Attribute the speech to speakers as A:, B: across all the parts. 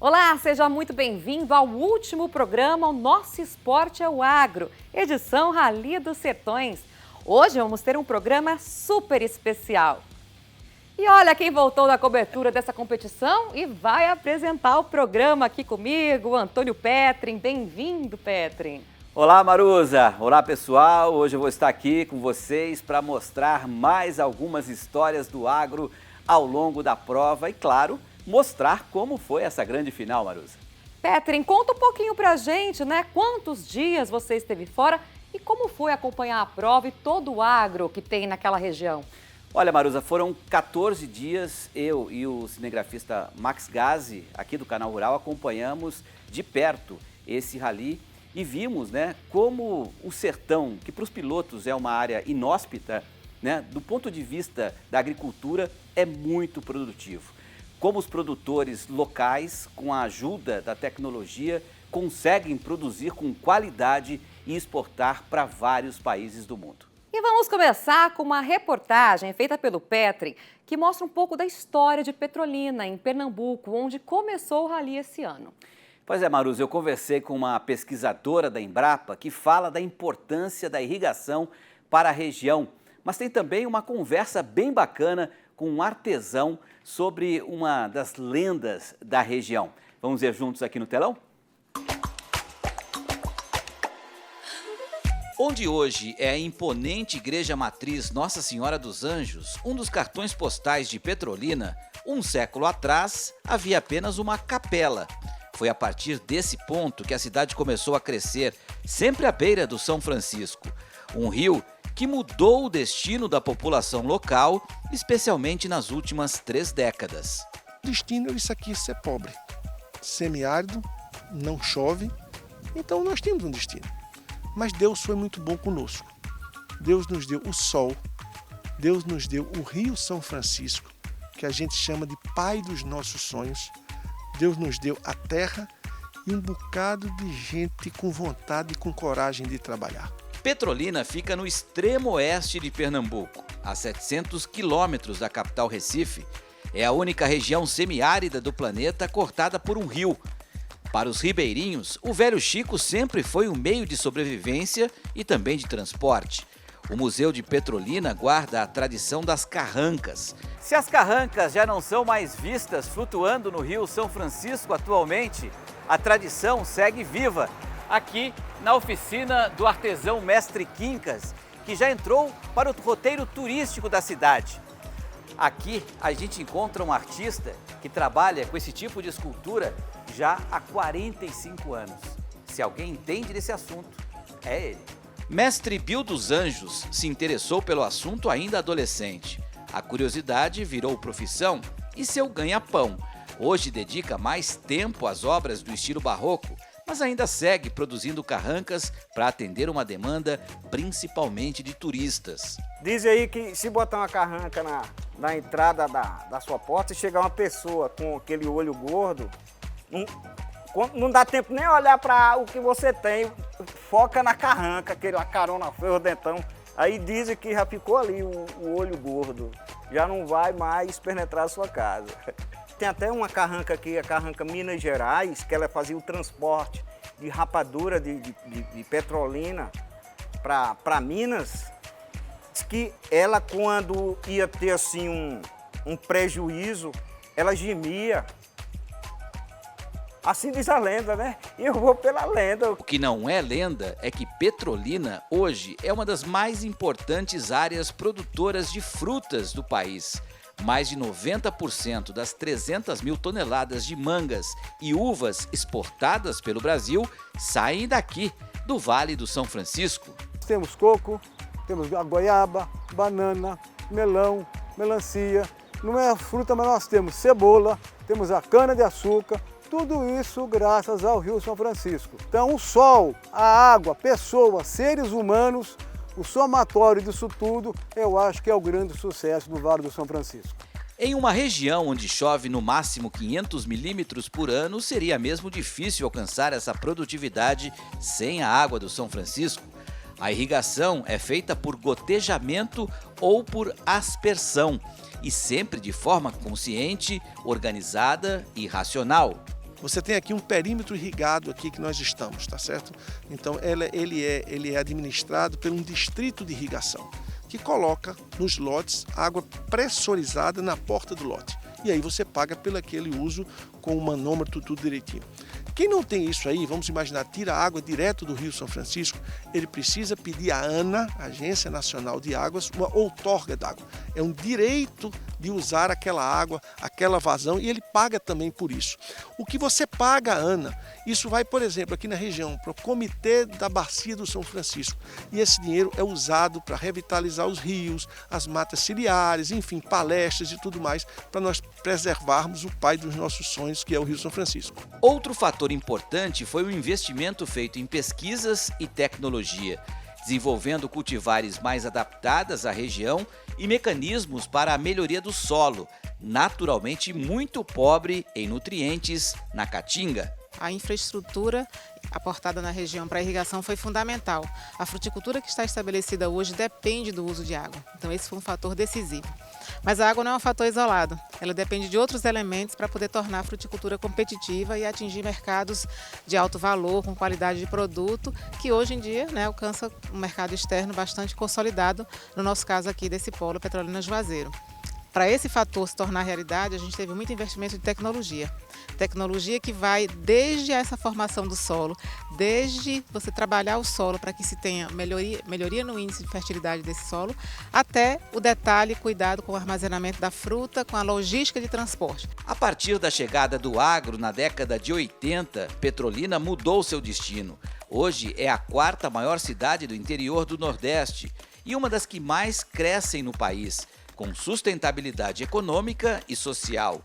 A: Olá, seja muito bem-vindo ao último programa O Nosso Esporte é o Agro, edição Rally dos Sertões. Hoje vamos ter um programa super especial. E olha quem voltou da cobertura dessa competição e vai apresentar o programa aqui comigo, Antônio Petrin. Bem-vindo, Petrin.
B: Olá, Maruza! Olá, pessoal! Hoje eu vou estar aqui com vocês para mostrar mais algumas histórias do agro ao longo da prova e, claro, mostrar como foi essa grande final, Maruza.
A: Petrin, conta um pouquinho pra gente, né? Quantos dias você esteve fora e como foi acompanhar a prova e todo o agro que tem naquela região?
B: Olha, Maruza, foram 14 dias, eu e o cinegrafista Max Gazi, aqui do Canal Rural, acompanhamos de perto esse rally e vimos, né, como o sertão, que para os pilotos é uma área inóspita, né, do ponto de vista da agricultura, é muito produtivo. Como os produtores locais, com a ajuda da tecnologia, conseguem produzir com qualidade e exportar para vários países do mundo.
A: E vamos começar com uma reportagem feita pelo Petrin, que mostra um pouco da história de Petrolina, em Pernambuco, onde começou o rally esse ano.
B: Pois é, Maruza, eu conversei com uma pesquisadora da Embrapa que fala da importância da irrigação para a região, mas tem também uma conversa bem bacana com um artesão sobre uma das lendas da região. Vamos ver juntos aqui no telão? Onde hoje é a imponente Igreja Matriz Nossa Senhora dos Anjos, um dos cartões postais de Petrolina, um século atrás havia apenas uma capela. Foi a partir desse ponto que a cidade começou a crescer, sempre à beira do São Francisco, um rio que mudou o destino da população local, especialmente nas últimas 3 décadas.
C: O destino é isso aqui, ser pobre, semiárido, não chove, então nós temos um destino. Mas Deus foi muito bom conosco. Deus nos deu o sol, Deus nos deu o Rio São Francisco, que a gente chama de pai dos nossos sonhos. Deus nos deu a terra e um bocado de gente com vontade e com coragem de trabalhar.
B: Petrolina fica no extremo oeste de Pernambuco, a 700 quilômetros da capital Recife. É a única região semiárida do planeta cortada por um rio. Para os ribeirinhos, o Velho Chico sempre foi um meio de sobrevivência e também de transporte. O Museu de Petrolina guarda a tradição das carrancas. Se as carrancas já não são mais vistas flutuando no Rio São Francisco atualmente, a tradição segue viva aqui na oficina do artesão Mestre Quincas, que já entrou para o roteiro turístico da cidade. Aqui a gente encontra um artista que trabalha com esse tipo de escultura já há 45 anos. Se alguém entende desse assunto, é ele. Mestre Bill dos Anjos se interessou pelo assunto ainda adolescente. A curiosidade virou profissão e seu ganha-pão. Hoje dedica mais tempo às obras do estilo barroco, mas ainda segue produzindo carrancas para atender uma demanda principalmente de turistas.
D: Diz aí que se botar uma carranca na entrada da sua porta e chegar uma pessoa com aquele olho gordo, não dá tempo nem olhar para o que você tem, foca na carranca, aquela carona ferro dentão. Aí dizem que já ficou ali o olho gordo, já não vai mais penetrar a sua casa. Tem até uma carranca aqui, a carranca Minas Gerais, que ela fazia o transporte de rapadura de Petrolina para Minas. Diz que ela, quando ia ter assim um prejuízo, ela gemia. Assim diz a lenda, né? E eu vou pela lenda.
B: O que não é lenda é que Petrolina hoje é uma das mais importantes áreas produtoras de frutas do país. Mais de 90% das 300 mil toneladas de mangas e uvas exportadas pelo Brasil saem daqui, do Vale do São Francisco.
E: Temos coco, temos a goiaba, banana, melão, melancia. Não é a fruta, mas nós temos cebola, temos a cana-de-açúcar, tudo isso graças ao Rio São Francisco. Então o sol, a água, pessoas, seres humanos, o somatório disso tudo, eu acho que é o grande sucesso do Vale do São Francisco.
B: Em uma região onde chove no máximo 500 milímetros por ano, seria mesmo difícil alcançar essa produtividade sem a água do São Francisco. A irrigação é feita por gotejamento ou por aspersão, e sempre de forma consciente, organizada e racional.
C: Você tem aqui um perímetro irrigado aqui que nós estamos, tá certo? Então ele é administrado por um distrito de irrigação, que coloca nos lotes água pressurizada na porta do lote. E aí você paga pelo aquele uso com o manômetro tudo direitinho. Quem não tem isso aí, vamos imaginar, tira água direto do Rio São Francisco, ele precisa pedir à ANA, Agência Nacional de Águas, uma outorga d'água. É um direito de usar aquela água, aquela vazão, e ele paga também por isso. O que você paga à ANA, isso vai, por exemplo, aqui na região, para o Comitê da Bacia do São Francisco. E esse dinheiro é usado para revitalizar os rios, as matas ciliares, enfim, palestras e tudo mais, para nós preservarmos o pai dos nossos sonhos, que é o Rio São Francisco.
B: Outro fator importante foi o investimento feito em pesquisas e tecnologia, desenvolvendo cultivares mais adaptadas à região e mecanismos para a melhoria do solo, naturalmente muito pobre em nutrientes na Caatinga.
F: A infraestrutura aportada na região para a irrigação foi fundamental. A fruticultura que está estabelecida hoje depende do uso de água, então esse foi um fator decisivo. Mas a água não é um fator isolado, ela depende de outros elementos para poder tornar a fruticultura competitiva e atingir mercados de alto valor, com qualidade de produto, que hoje em dia, né, alcança um mercado externo bastante consolidado, no nosso caso aqui desse polo Petrolina Juazeiro. Para esse fator se tornar realidade, a gente teve muito investimento de tecnologia. Tecnologia que vai desde essa formação do solo, desde você trabalhar o solo para que se tenha melhoria no índice de fertilidade desse solo, até o detalhe, cuidado com o armazenamento da fruta, com a logística de transporte.
B: A partir da chegada do agro na década de 80, Petrolina mudou seu destino. Hoje é a 4ª maior cidade do interior do Nordeste e uma das que mais crescem no país, com sustentabilidade econômica e social.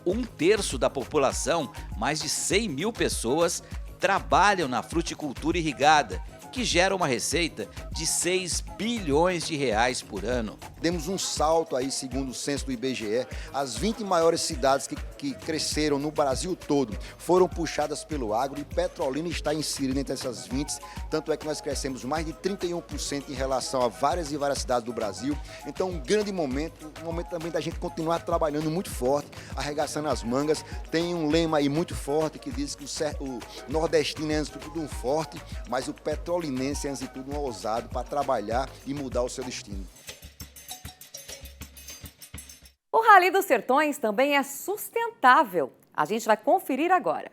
B: 1/3 da população, mais de 100 mil pessoas, trabalham na fruticultura irrigada, que gera uma receita de 6 bilhões de reais por ano.
G: Demos um salto aí, segundo o censo do IBGE, as 20 maiores cidades que cresceram no Brasil todo foram puxadas pelo agro e Petrolina está inserida entre essas 20, tanto é que nós crescemos mais de 31% em relação a várias e várias cidades do Brasil. Então um grande momento, um momento também da gente continuar trabalhando muito forte, arregaçando as mangas. Tem um lema aí muito forte que diz que o nordestino é antes de tudo um forte, mas o petrolinense é antes de tudo um ousado para trabalhar e mudar o seu destino.
A: O Rally dos Sertões também é sustentável. A gente vai conferir agora.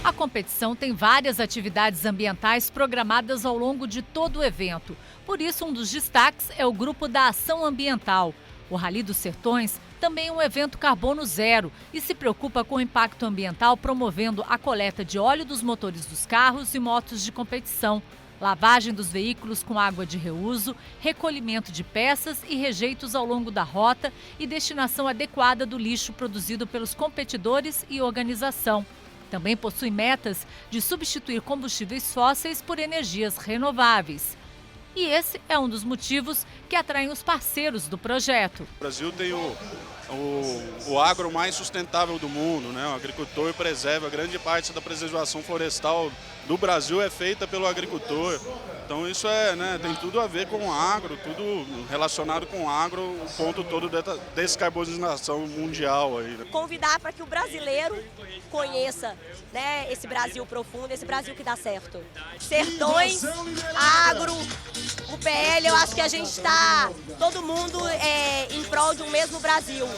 H: A competição tem várias atividades ambientais programadas ao longo de todo o evento. Por isso, um dos destaques é o grupo da Ação Ambiental. O Rally dos Sertões também é um evento carbono zero e se preocupa com o impacto ambiental, promovendo a coleta de óleo dos motores dos carros e motos de competição, lavagem dos veículos com água de reuso, recolhimento de peças e rejeitos ao longo da rota e destinação adequada do lixo produzido pelos competidores e organização. Também possui metas de substituir combustíveis fósseis por energias renováveis. E esse é um dos motivos que atraem os parceiros do projeto.
I: O Brasil tem o agro mais sustentável do mundo, né? O agricultor preserva, grande parte da preservação florestal do Brasil é feita pelo agricultor. Então isso tem tudo a ver com o agro, tudo relacionado com o agro, o ponto todo da descarbonização mundial aí, né?
J: Convidar para que o brasileiro conheça, né, esse Brasil profundo, esse Brasil que dá certo. Sertões, agro, o PL, eu acho que a gente está, todo mundo em prol de um mesmo Brasil.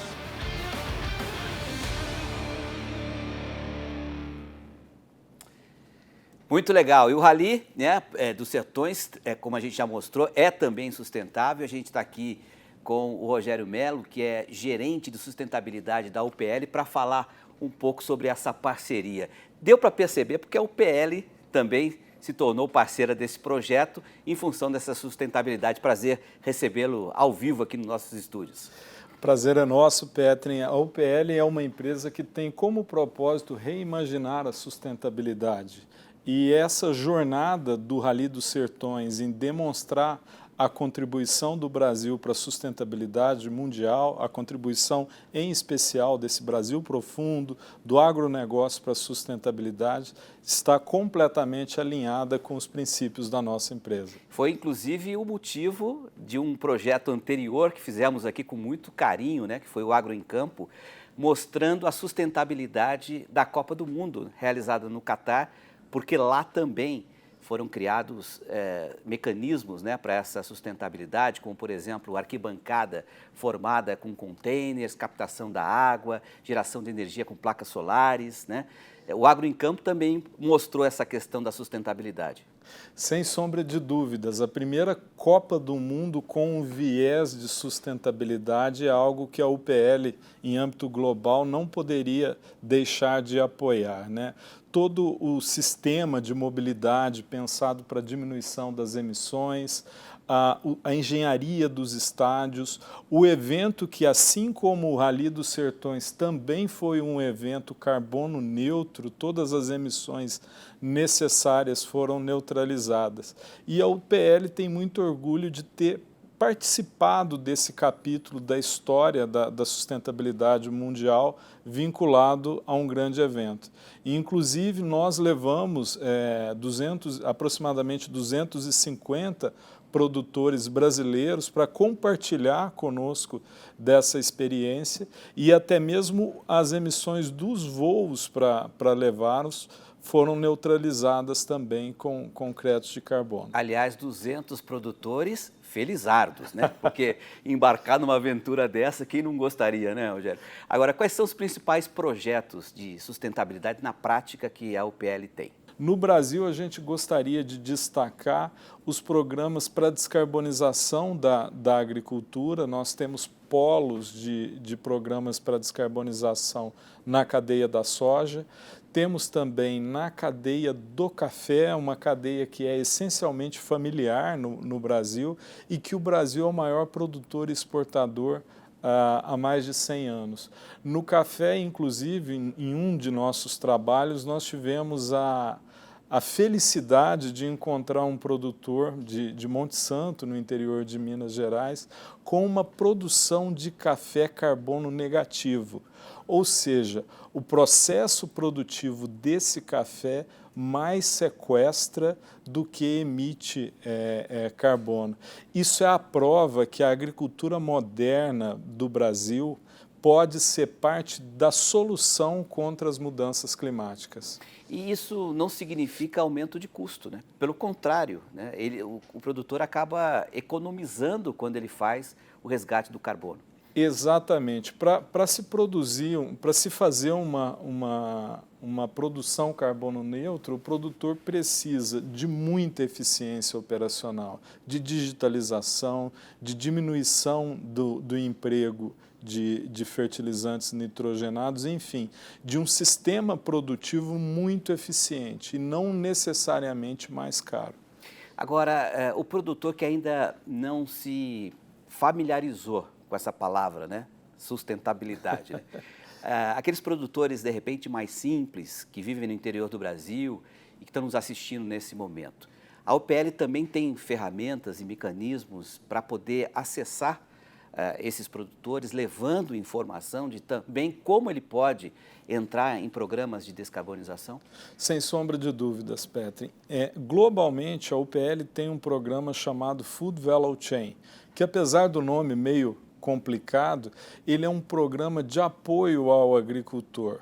B: Muito legal. E o Rally, né, dos Sertões, como a gente já mostrou, é também sustentável. A gente está aqui com o Rogério Melo, que é gerente de sustentabilidade da UPL, para falar um pouco sobre essa parceria. Deu para perceber porque a UPL também se tornou parceira desse projeto em função dessa sustentabilidade. Prazer recebê-lo ao vivo aqui nos nossos estúdios.
K: Prazer é nosso, Petrin. A UPL é uma empresa que tem como propósito reimaginar a sustentabilidade. E essa jornada do Rally dos Sertões em demonstrar a contribuição do Brasil para a sustentabilidade mundial, a contribuição em especial desse Brasil profundo, do agronegócio para a sustentabilidade, está completamente alinhada com os princípios da nossa empresa.
B: Foi inclusive o motivo de um projeto anterior que fizemos aqui com muito carinho, né, que foi o Agro em Campo, mostrando a sustentabilidade da Copa do Mundo realizada no Catar, porque lá também foram criados mecanismos, né, para essa sustentabilidade, como, por exemplo, arquibancada formada com containers, captação da água, geração de energia com placas solares, né? O Agro em Campo também mostrou essa questão da sustentabilidade.
K: Sem sombra de dúvidas, a primeira Copa do Mundo com um viés de sustentabilidade é algo que a UPL, em âmbito global, não poderia deixar de apoiar, né? Todo o sistema de mobilidade pensado para a diminuição das emissões, a engenharia dos estádios, o evento que, assim como o Rally dos Sertões, também foi um evento carbono neutro, todas as emissões necessárias foram neutralizadas. E a UPL tem muito orgulho de ter participado desse capítulo da história da sustentabilidade mundial vinculado a um grande evento. E, inclusive, nós levamos aproximadamente 250 produtores brasileiros para compartilhar conosco dessa experiência e até mesmo as emissões dos voos para levá-los foram neutralizadas também com créditos de carbono.
B: Aliás, 200 produtores felizardos, né? Porque embarcar numa aventura dessa, quem não gostaria, né, Rogério? Agora, quais são os principais projetos de sustentabilidade na prática que a UPL tem?
K: No Brasil, a gente gostaria de destacar os programas para descarbonização da agricultura. Nós temos polos de programas para descarbonização na cadeia da soja. Temos também na cadeia do café, uma cadeia que é essencialmente familiar no Brasil e que o Brasil é o maior produtor e exportador há mais de 100 anos. No café, inclusive, em um de nossos trabalhos, nós tivemos a felicidade de encontrar um produtor de Monte Santo, no interior de Minas Gerais, com uma produção de café carbono negativo. Ou seja, o processo produtivo desse café mais sequestra do que emite carbono. Isso é a prova que a agricultura moderna do Brasil pode ser parte da solução contra as mudanças climáticas.
B: E isso não significa aumento de custo, né? Pelo contrário, né? O produtor acaba economizando quando ele faz o resgate do carbono.
K: Exatamente. Para se produzir, para se fazer uma produção carbono neutro, o produtor precisa de muita eficiência operacional, de digitalização, de diminuição do emprego de fertilizantes nitrogenados, enfim, de um sistema produtivo muito eficiente e não necessariamente mais caro.
B: Agora, o produtor que ainda não se familiarizou com essa palavra, né? Sustentabilidade, né? Aqueles produtores, de repente, mais simples, que vivem no interior do Brasil e que estão nos assistindo nesse momento. A UPL também tem ferramentas e mecanismos para poder acessar esses produtores, levando informação de também como ele pode entrar em programas de descarbonização?
K: Sem sombra de dúvidas, Petri. Globalmente, a UPL tem um programa chamado Food Value Chain, que apesar do nome meio complicado, ele é um programa de apoio ao agricultor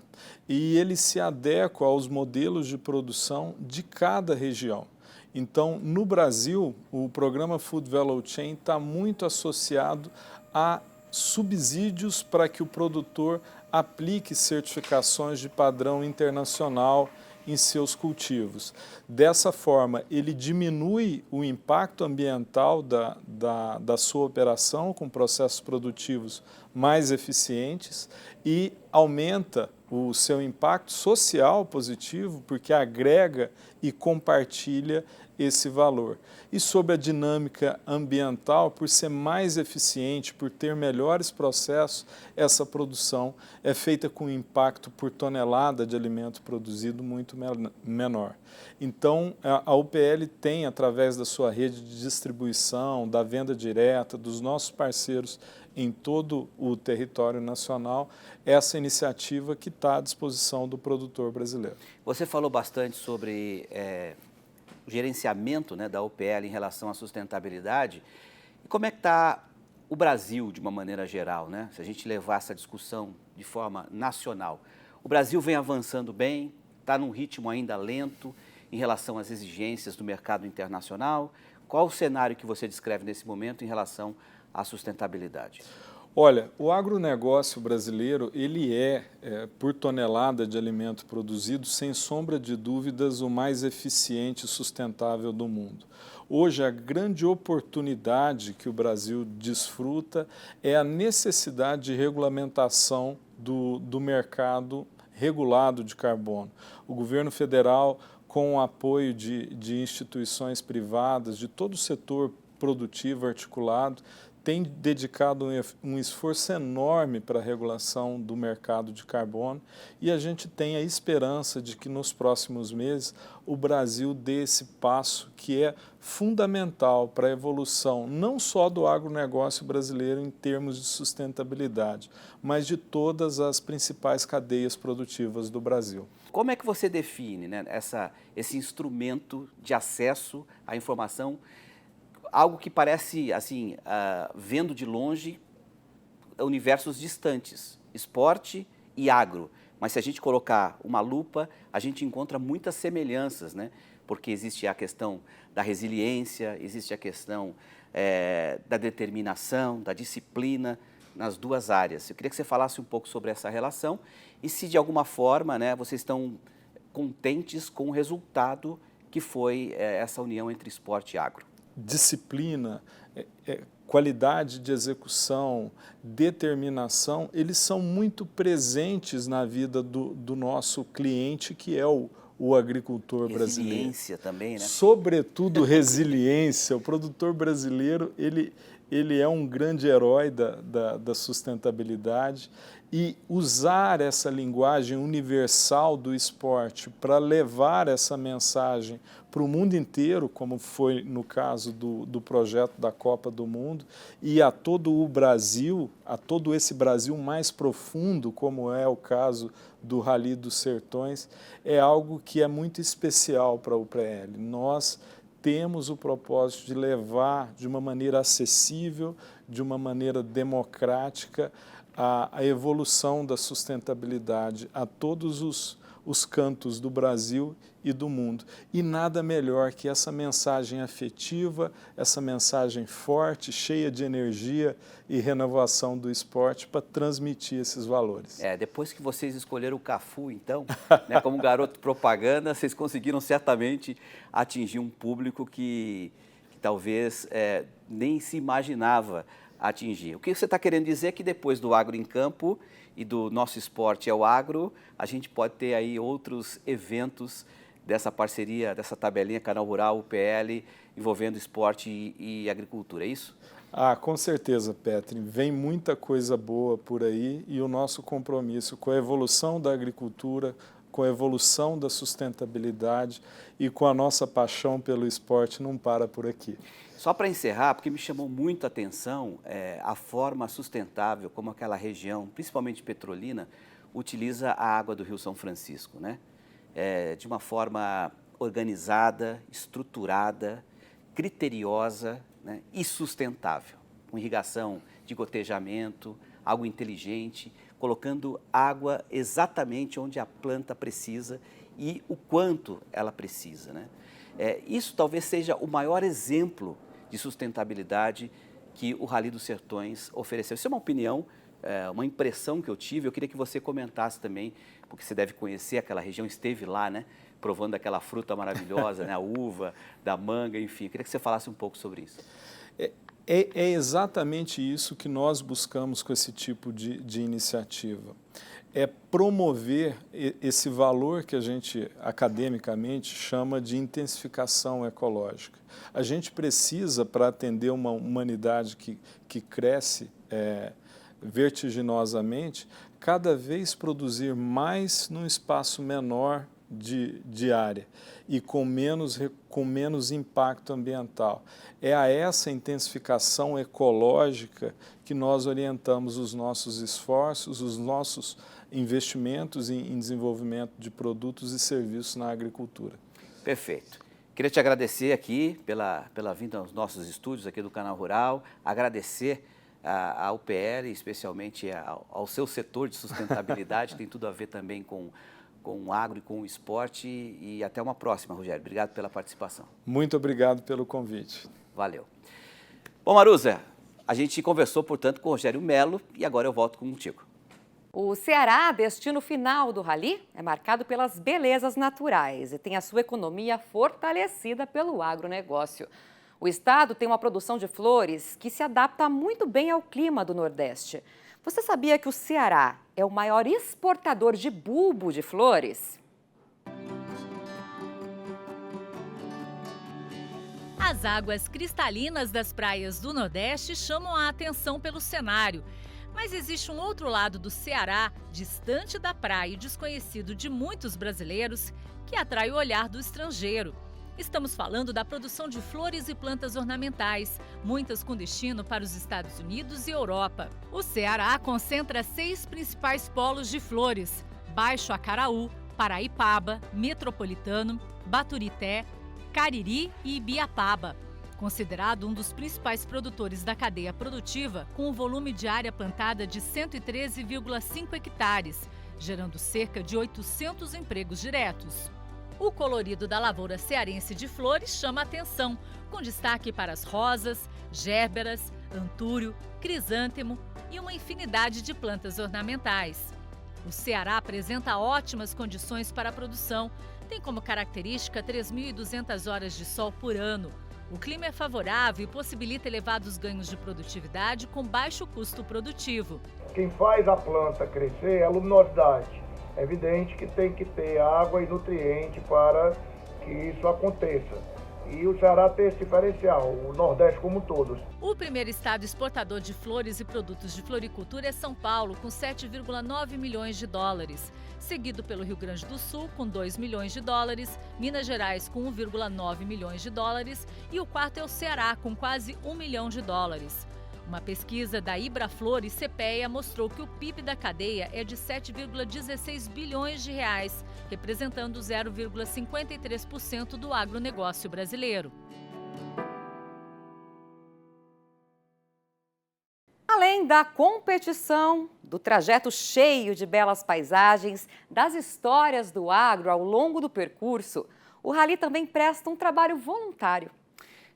K: e ele se adequa aos modelos de produção de cada região. Então, no Brasil, o programa Food Value Chain está muito associado a subsídios para que o produtor aplique certificações de padrão internacional em seus cultivos. Dessa forma, ele diminui o impacto ambiental da sua operação com processos produtivos mais eficientes e aumenta o seu impacto social positivo, porque agrega e compartilha esse valor. E sobre a dinâmica ambiental, por ser mais eficiente, por ter melhores processos, essa produção é feita com impacto por tonelada de alimento produzido muito menor. Então, a UPL tem, através da sua rede de distribuição, da venda direta, dos nossos parceiros em todo o território nacional, essa iniciativa que está à disposição do produtor brasileiro.
B: Você falou bastante sobre o gerenciamento, né, da UPL em relação à sustentabilidade. E como é que está o Brasil, de uma maneira geral, né? Se a gente levar essa discussão de forma nacional. O Brasil vem avançando bem, está num ritmo ainda lento em relação às exigências do mercado internacional. Qual o cenário que você descreve nesse momento em relação à sustentabilidade?
K: Olha, o agronegócio brasileiro, ele por tonelada de alimento produzido, sem sombra de dúvidas, o mais eficiente e sustentável do mundo. Hoje, a grande oportunidade que o Brasil desfruta é a necessidade de regulamentação do mercado regulado de carbono. O governo federal, com o apoio de instituições privadas, de todo o setor produtivo articulado, tem dedicado um esforço enorme para a regulação do mercado de carbono e a gente tem a esperança de que nos próximos meses o Brasil dê esse passo que é fundamental para a evolução não só do agronegócio brasileiro em termos de sustentabilidade, mas de todas as principais cadeias produtivas do Brasil.
B: Como é que você define, né, esse instrumento de acesso à informação? Algo que parece, assim, vendo de longe, universos distantes, esporte e agro. Mas se a gente colocar uma lupa, a gente encontra muitas semelhanças, né? Porque existe a questão da resiliência, existe a questão da determinação, da disciplina nas duas áreas. Eu queria que você falasse um pouco sobre essa relação e se de alguma forma, né, vocês estão contentes com o resultado que foi essa união entre esporte e agro.
K: Disciplina, qualidade de execução, determinação, eles são muito presentes na vida do nosso cliente, que é o agricultor brasileiro.
B: Resiliência também, né?
K: Sobretudo resiliência. O produtor brasileiro, ele é um grande herói da sustentabilidade e usar essa linguagem universal do esporte para levar essa mensagem para o mundo inteiro, como foi no caso do projeto da Copa do Mundo, e a todo o Brasil, a todo esse Brasil mais profundo, como é o caso do Rally dos Sertões, é algo que é muito especial para a UPL. Nós temos o propósito de levar de uma maneira acessível, de uma maneira democrática, a evolução da sustentabilidade a todos os cantos do Brasil e do mundo. E nada melhor que essa mensagem afetiva, essa mensagem forte, cheia de energia e renovação do esporte para transmitir esses valores.
B: Depois que vocês escolheram o Cafu, então, né, como garoto propaganda, vocês conseguiram certamente atingir um público que talvez nem se imaginava atingir. O que você está querendo dizer é que depois do Agro em Campo e do Nosso Esporte é o Agro, a gente pode ter aí outros eventos dessa parceria, dessa tabelinha Canal Rural, UPL, envolvendo esporte e agricultura, é isso?
K: Com certeza, Petri. Vem muita coisa boa por aí e o nosso compromisso com a evolução da agricultura, com a evolução da sustentabilidade e com a nossa paixão pelo esporte não para por aqui.
B: Só para encerrar, porque me chamou muito a atenção a forma sustentável como aquela região, principalmente petrolina, utiliza a água do Rio São Francisco, né? De uma forma organizada, estruturada, criteriosa, né, e sustentável, com irrigação de gotejamento, água inteligente, colocando água exatamente onde a planta precisa e o quanto ela precisa, né? Isso talvez seja o maior exemplo de sustentabilidade que o Rally dos Sertões ofereceu. Isso é uma opinião, uma impressão que eu tive. Eu queria que você comentasse também, porque você deve conhecer aquela região, esteve lá, né, provando aquela fruta maravilhosa, né, a uva, da manga, enfim. Eu queria que você falasse um pouco sobre isso.
K: É exatamente isso que nós buscamos com esse tipo de iniciativa. É promover esse valor que a gente academicamente chama de intensificação ecológica. A gente precisa, para atender uma humanidade que cresce vertiginosamente, cada vez produzir mais num espaço menor de área e com menos impacto ambiental. É a essa intensificação ecológica que nós orientamos os nossos esforços, os nossos investimentos em desenvolvimento de produtos e serviços na agricultura.
B: Perfeito. Queria te agradecer aqui pela vinda aos nossos estúdios aqui do Canal Rural, agradecer à UPL, especialmente ao seu setor de sustentabilidade, que tem tudo a ver também com o agro e com o esporte, e até uma próxima, Rogério. Obrigado pela participação.
K: Muito obrigado pelo convite.
B: Valeu. Bom, Maruza, a gente conversou, portanto, com o Rogério Melo e agora eu volto contigo.
A: O Ceará, destino final do Rally, é marcado pelas belezas naturais e tem a sua economia fortalecida pelo agronegócio. O estado tem uma produção de flores que se adapta muito bem ao clima do Nordeste. Você sabia que o Ceará é o maior exportador de bulbo de flores?
H: As águas cristalinas das praias do Nordeste chamam a atenção pelo cenário. Mas existe um outro lado do Ceará, distante da praia e desconhecido de muitos brasileiros, que atrai o olhar do estrangeiro. Estamos falando da produção de flores e plantas ornamentais, muitas com destino para os Estados Unidos e Europa. O Ceará concentra 6 principais polos de flores: Baixo Acaraú, Paraipaba, Metropolitano, Baturité, Cariri e Ibiapaba. Considerado um dos principais produtores da cadeia produtiva, com um volume de área plantada de 113,5 hectares, gerando cerca de 800 empregos diretos. O colorido da lavoura cearense de flores chama a atenção, com destaque para as rosas, gérberas, antúrio, crisântemo e uma infinidade de plantas ornamentais. O Ceará apresenta ótimas condições para a produção, tem como característica 3.200 horas de sol por ano. O clima é favorável e possibilita elevados ganhos de produtividade com baixo custo produtivo.
L: Quem faz a planta crescer é a luminosidade. É evidente que tem que ter água e nutriente para que isso aconteça. E o Ceará tem esse diferencial, o Nordeste como todos.
H: O primeiro estado exportador de flores e produtos de floricultura é São Paulo, com 7,9 milhões de dólares. Seguido pelo Rio Grande do Sul, com 2 milhões de dólares, Minas Gerais, com 1,9 milhões de dólares e o quarto é o Ceará, com quase 1 milhão de dólares. Uma pesquisa da Ibraflor e CPEA mostrou que o PIB da cadeia é de 7,16 bilhões de reais, representando 0,53% do agronegócio brasileiro.
A: Além da competição, do trajeto cheio de belas paisagens, das histórias do agro ao longo do percurso, o Rally também presta um trabalho voluntário.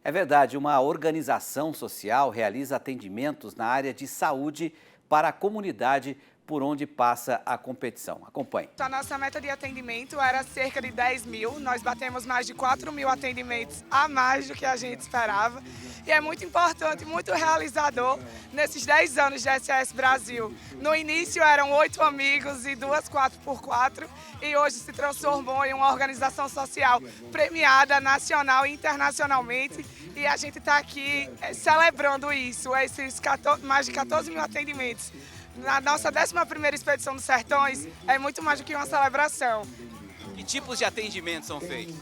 B: É verdade, uma organização social realiza atendimentos na área de saúde para a comunidade por onde passa a competição. Acompanhe.
M: A nossa meta de atendimento era cerca de 10 mil, nós batemos mais de 4 mil atendimentos a mais do que a gente esperava. E é muito importante, muito realizador nesses 10 anos de SOS Brasil. No início eram 8 amigos e 2 4x4 e hoje se transformou em uma organização social premiada nacional e internacionalmente. E a gente está aqui celebrando isso, esses mais de 14 mil atendimentos. Na nossa 11ª Expedição dos Sertões é muito mais do que uma celebração.
B: Que tipos de atendimentos são feitos?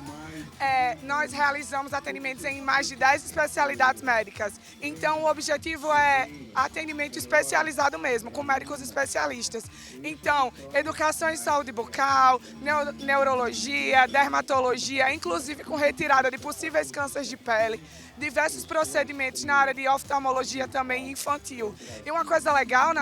M: Nós realizamos atendimentos em mais de 10 especialidades médicas. Então, o objetivo é atendimento especializado mesmo, com médicos especialistas. Então, educação em saúde bucal, neurologia, dermatologia, inclusive com retirada de possíveis cânceres de pele, diversos procedimentos na área de oftalmologia também infantil. E uma coisa legal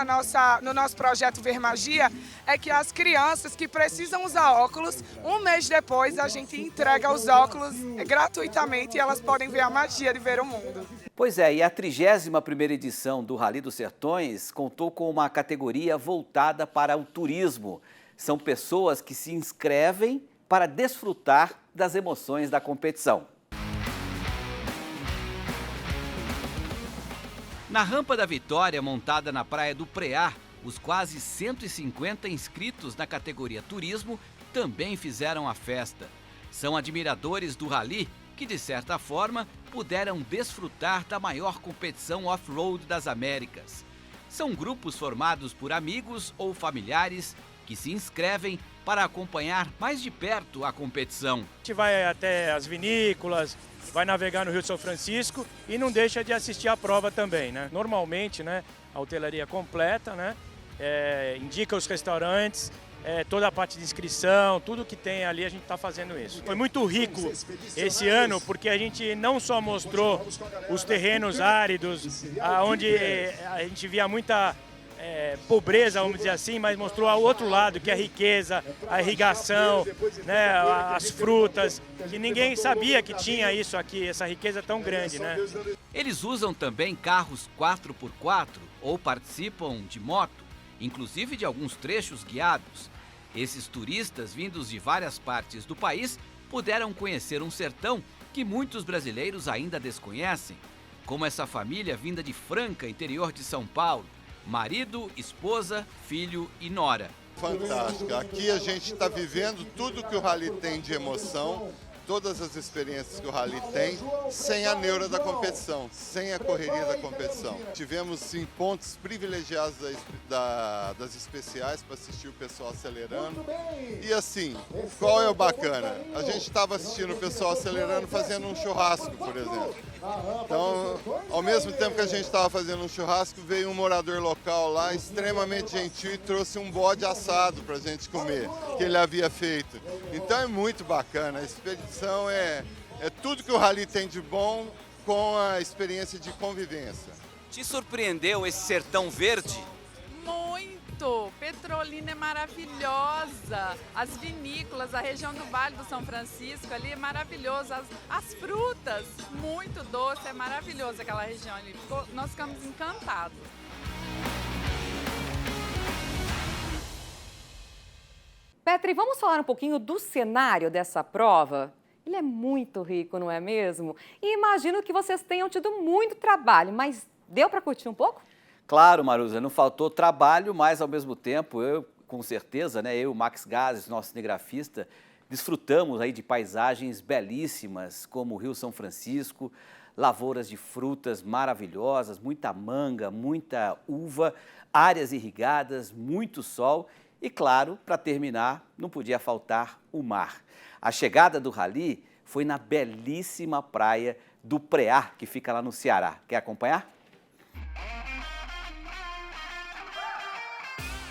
M: no nosso projeto Ver Magia é que as crianças que precisam usar óculos, um mês depois a gente entrega os óculos gratuitamente e elas podem ver a magia de ver o mundo.
B: Pois é, e a 31ª edição do Rally dos Sertões contou com uma categoria voltada para o turismo. São pessoas que se inscrevem para desfrutar das emoções da competição. Na Rampa da Vitória, montada na Praia do Preá, os quase 150 inscritos na categoria Turismo também fizeram a festa. São admiradores do rally que, de certa forma, puderam desfrutar da maior competição off-road das Américas. São grupos formados por amigos ou familiares que se inscrevem para acompanhar mais de perto a competição.
N: A gente vai até as vinícolas, vai navegar no Rio de São Francisco e não deixa de assistir a prova também, né? Normalmente, né, a hotelaria completa, né, indica os restaurantes, toda a parte de inscrição, tudo que tem ali a gente está fazendo isso. Foi muito rico esse ano porque a gente não só mostrou os terrenos áridos, onde a gente via muita pobreza, vamos dizer assim, mas mostrou ao outro lado, que é a riqueza, a irrigação, né, as frutas, que ninguém sabia que tinha isso aqui, essa riqueza tão grande, né?
B: Eles usam também carros 4x4 ou participam de moto, inclusive de alguns trechos guiados. Esses turistas, vindos de várias partes do país, puderam conhecer um sertão que muitos brasileiros ainda desconhecem, como essa família vinda de Franca, interior de São Paulo. Marido, esposa, filho e nora.
O: Fantástica. Aqui a gente está vivendo tudo que o rally tem de emoção, todas as experiências que o rally tem, sem a neura da competição, sem a correria da competição. Tivemos sim pontos privilegiados das especiais para assistir o pessoal acelerando. E assim, qual é o bacana? A gente estava assistindo o pessoal acelerando fazendo um churrasco, por exemplo. Então, ao mesmo tempo que a gente estava fazendo um churrasco, veio um morador local lá, extremamente gentil, e trouxe um bode assado para a gente comer, que ele havia feito. Então é muito bacana, a expedição é tudo que o rally tem de bom com a experiência de convivência.
B: Te surpreendeu esse sertão verde?
P: Muito! Petrolina é maravilhosa, as vinícolas, a região do Vale do São Francisco ali é maravilhosa, as frutas, muito doce, é maravilhoso aquela região ali, nós ficamos encantados.
A: Petri, vamos falar um pouquinho do cenário dessa prova? Ele é muito rico, não é mesmo? E imagino que vocês tenham tido muito trabalho, mas deu para curtir um pouco?
B: Claro, Maruza, não faltou trabalho, mas ao mesmo tempo, com certeza, né, eu e o Max Gazes, nosso cinegrafista, desfrutamos aí de paisagens belíssimas, como o Rio São Francisco, lavouras de frutas maravilhosas, muita manga, muita uva, áreas irrigadas, muito sol e, claro, para terminar, não podia faltar o mar. A chegada do rally foi na belíssima praia do Preá, que fica lá no Ceará. Quer acompanhar?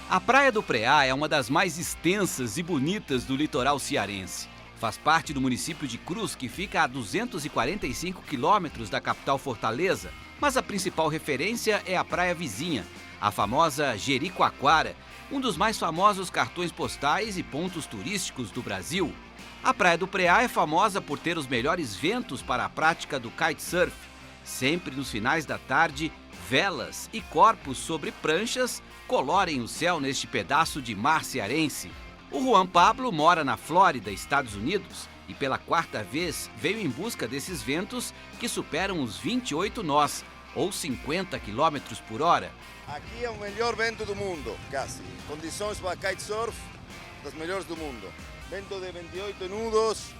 B: A Praia do Preá é uma das mais extensas e bonitas do litoral cearense. Faz parte do município de Cruz, que fica a 245 quilômetros da capital Fortaleza, mas a principal referência é a praia vizinha, a famosa Jericoacoara, um dos mais famosos cartões postais e pontos turísticos do Brasil. A Praia do Preá é famosa por ter os melhores ventos para a prática do kitesurf. Sempre nos finais da tarde, velas e corpos sobre pranchas colorem o céu neste pedaço de mar cearense. O Juan Pablo mora na Flórida, Estados Unidos, e pela quarta vez veio em busca desses ventos que superam os 28 nós, ou 50 km por hora.
Q: Aqui é o melhor vento do mundo, quase. Condições para kitesurf das melhores do mundo. Vento de 28 nudos,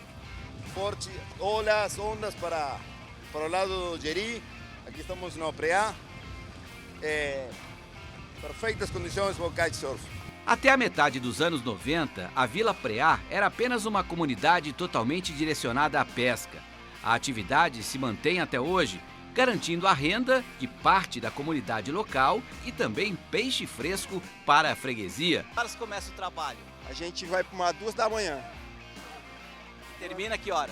Q: forte, ondas para o lado do Jeri. Aqui estamos no Preá. Perfeitas condições para o kitesurf.
B: Até a metade dos anos 90, a Vila Preá era apenas uma comunidade totalmente direcionada à pesca. A atividade se mantém até hoje, garantindo a renda de parte da comunidade local e também peixe fresco para a freguesia.
R: Que horas começa o trabalho?
Q: A gente vai para umas 2 da manhã.
R: Termina que hora?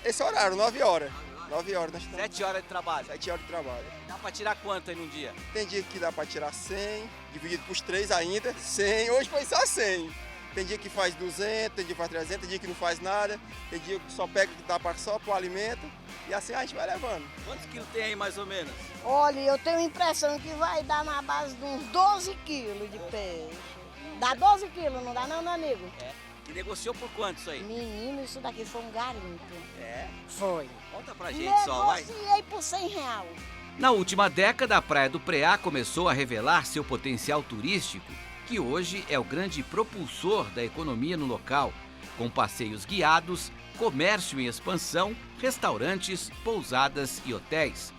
Q: Esse horário, 9 horas. 9 horas.
R: 7 horas de trabalho?
Q: 7 horas de trabalho.
R: Dá para tirar quanto aí num dia?
Q: Tem dia que dá para tirar 100, dividido por 3 ainda, 100. Hoje foi só 100. Tem dia que faz 200, tem dia que faz 300, tem dia que não faz nada, tem dia que só pega que dá só para o alimento. E assim a gente vai levando.
R: Quantos quilos tem aí mais ou menos?
S: Olha, eu tenho a impressão que vai dar na base de uns 12 quilos de peixe. Dá 12 quilos, não dá não, meu amigo?
R: É. E negociou por quanto isso aí?
S: Menino, isso daqui foi um garimpo.
R: É?
S: Foi.
R: Conta pra gente só, vai.
S: Negociei por R$100.
B: Na última década, a Praia do Preá começou a revelar seu potencial turístico, que hoje é o grande propulsor da economia no local, com passeios guiados, comércio em expansão, restaurantes, pousadas e hotéis.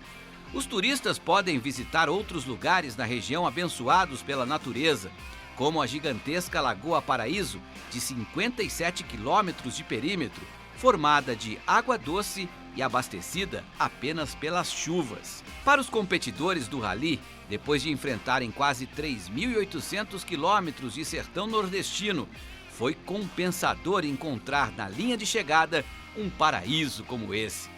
B: Os turistas podem visitar outros lugares na região abençoados pela natureza, como a gigantesca Lagoa Paraíso, de 57 quilômetros de perímetro, formada de água doce e abastecida apenas pelas chuvas. Para os competidores do rally, depois de enfrentarem quase 3.800 quilômetros de sertão nordestino, foi compensador encontrar na linha de chegada um paraíso como esse.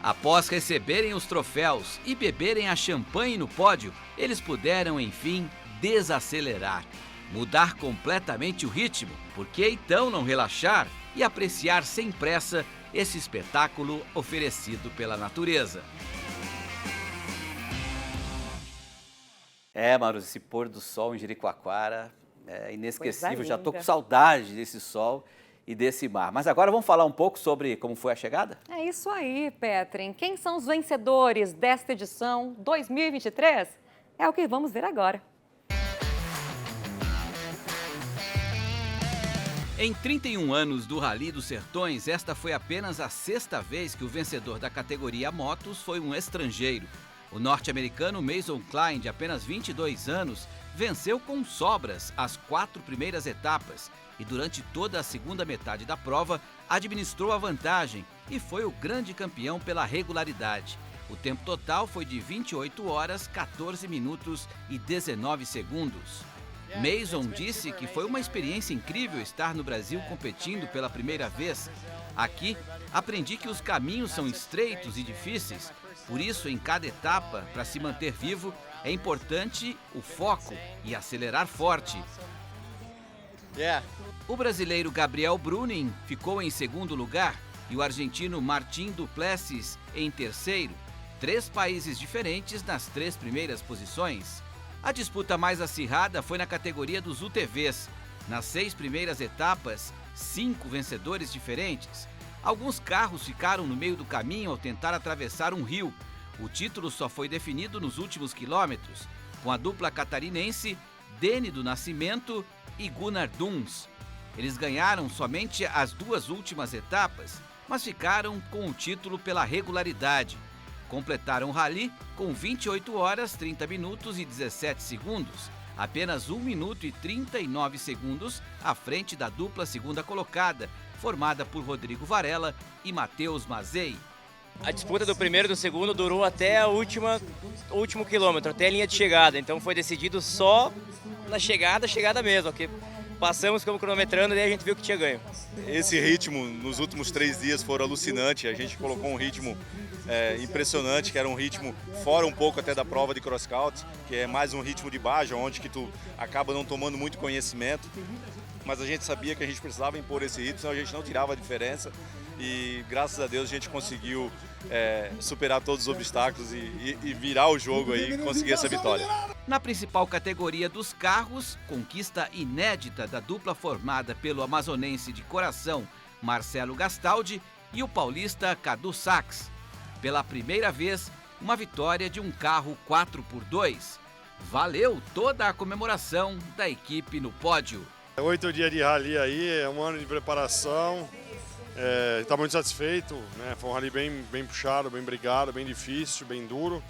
B: Após receberem os troféus e beberem a champanhe no pódio, eles puderam, enfim, desacelerar, mudar completamente o ritmo, por que então não relaxar e apreciar sem pressa esse espetáculo oferecido pela natureza?
T: Maru, esse pôr do sol em Jericoacoara é inesquecível,
A: Coisa
T: já estou
A: linda.
T: com saudade desse sol e desse mar. Mas agora vamos falar um pouco sobre como foi a chegada?
A: É isso aí, Petrin. Quem são os vencedores desta edição 2023? É o que vamos ver agora.
B: Em 31 anos do Rally dos Sertões, esta foi apenas a 6ª vez que o vencedor da categoria motos foi um estrangeiro. O norte-americano Mason Klein, de apenas 22 anos, venceu com sobras as 4 primeiras etapas e durante toda a segunda metade da prova administrou a vantagem e foi o grande campeão pela regularidade. O tempo total foi de 28 horas, 14 minutos e 19 segundos. Mason disse que foi uma experiência incrível estar no Brasil competindo pela primeira vez. Aqui, aprendi que os caminhos são estreitos e difíceis, por isso, em cada etapa, para se manter vivo, é importante o foco e acelerar forte. O brasileiro Gabriel Bruning ficou em segundo lugar e o argentino Martín Duplessis em terceiro. 3 países diferentes nas 3 primeiras posições. A disputa mais acirrada foi na categoria dos UTVs. Nas 6 primeiras etapas, 5 vencedores diferentes. Alguns carros ficaram no meio do caminho ao tentar atravessar um rio. O título só foi definido nos últimos quilômetros, com a dupla catarinense Dene do Nascimento e Gunnar Duns. Eles ganharam somente as 2 últimas etapas, mas ficaram com o título pela regularidade. Completaram o rally com 28 horas, 30 minutos e 17 segundos, apenas 1 minuto e 39 segundos à frente da dupla segunda colocada, formada por Rodrigo Varela e Matheus Mazei.
U: A disputa do primeiro e do segundo durou até o último quilômetro, até a linha de chegada. Então foi decidido só na chegada mesmo, porque passamos como cronometrando e daí a gente viu que tinha ganho.
V: Esse ritmo nos últimos 3 dias foram alucinante. A gente colocou um ritmo impressionante, que era um ritmo fora um pouco até da prova de cross country, que é mais um ritmo de baixa, onde que tu acaba não tomando muito conhecimento. Mas a gente sabia que a gente precisava impor esse ritmo, senão a gente não tirava a diferença. E graças a Deus a gente conseguiu superar todos os obstáculos e virar o jogo aí e conseguir essa vitória.
B: Na principal categoria dos carros, conquista inédita da dupla formada pelo amazonense de coração Marcelo Gastaldi e o paulista Cadu Sachs. Pela primeira vez, uma vitória de um carro 4x2. Valeu toda a comemoração da equipe no pódio.
W: 8 dias de rally aí, é um ano de preparação. Está muito satisfeito, né? Foi um rally bem puxado, bem brigado, bem difícil, bem duro.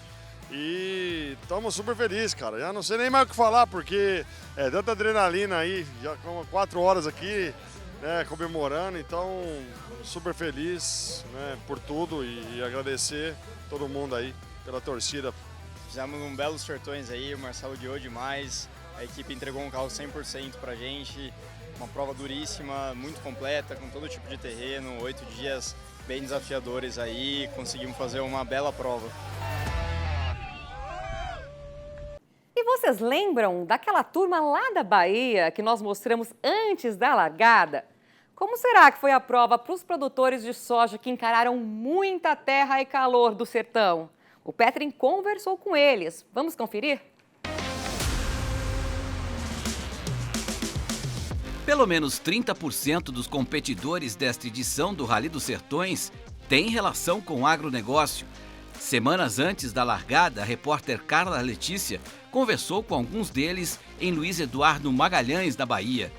W: E estamos super felizes, cara. Já não sei nem mais o que falar, porque é tanta adrenalina aí, já com 4 horas aqui, né, comemorando. Então, super feliz, né, por tudo e agradecer todo mundo aí pela torcida.
X: Fizemos um belo Sertões aí, o Marcelo guiou demais, a equipe entregou um carro 100% pra gente. Uma prova duríssima, muito completa, com todo tipo de terreno, 8 dias bem desafiadores aí, conseguimos fazer uma bela prova.
A: E vocês lembram daquela turma lá da Bahia que nós mostramos antes da largada? Como será que foi a prova para os produtores de soja que encararam muita terra e calor do sertão? O Petrin conversou com eles. Vamos conferir?
B: Pelo menos 30% dos competidores desta edição do Rally dos Sertões têm relação com o agronegócio. Semanas antes da largada, a repórter Carla Letícia conversou com alguns deles em Luiz Eduardo Magalhães, da Bahia.